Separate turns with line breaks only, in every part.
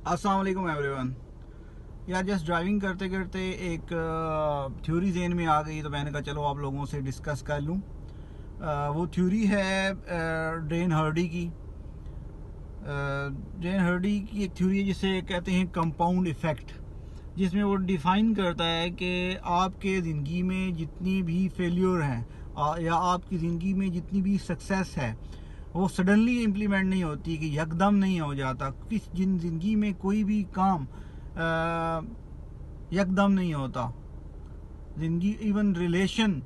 अस्सलाम वालेकुम एवरीवन। यार जस्ट ड्राइविंग करते करते एक थ्योरी जेन में आ गई, तो मैंने कहा चलो आप लोगों से डिस्कस कर लूँ। वो थ्योरी है ड्रेन हर्डी की। ड्रेन हर्डी की एक थ्योरी है जिसे कहते हैं कंपाउंड इफ़ेक्ट, जिसमें वो डिफ़ाइन करता है कि आपके ज़िंदगी में जितनी भी फेलियर हैं या आपकी ज़िंदगी में जितनी भी सक्सेस है, वो सडनली इम्प्लीमेंट नहीं होती, कि यकदम नहीं हो जाता। किस ज़िंदगी में कोई भी काम यकदम नहीं होता। ज़िंदगी, इवन रिलेशन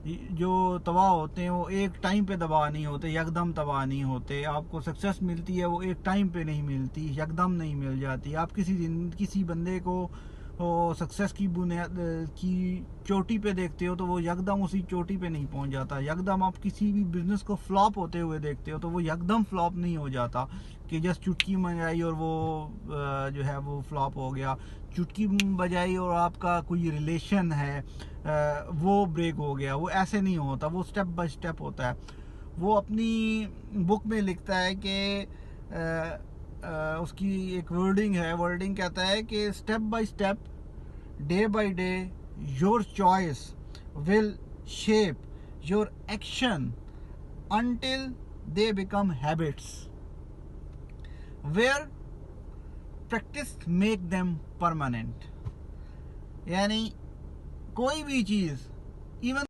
जो तबाह होते हैं वो एक टाइम पे तबाह नहीं होते, यकदम तबाह नहीं होते। आपको सक्सेस मिलती है वो एक टाइम पे नहीं मिलती, यकदम नहीं मिल जाती। आप किसी बंदे को सक्सेस की बुनियाद की चोटी पे देखते हो तो वो यकदम उसी चोटी पे नहीं पहुंच जाता। यकदम आप किसी भी बिजनेस को फ्लॉप होते हुए देखते हो तो वो यकदम फ्लॉप नहीं हो जाता कि जस्ट चुटकी मंगाई और वो जो है वो फ्लॉप हो गया। चुटकी बजाई और आपका कोई रिलेशन है वो ब्रेक हो गया, वो ऐसे नहीं होता, वो स्टेप बाय स्टेप होता है। वो अपनी बुक में लिखता है कि उसकी एक वर्डिंग कहता है कि step by step, day by day, your choice will shape your action until they become habits where practice make them permanent। यानी कोई भी चीज़, इवन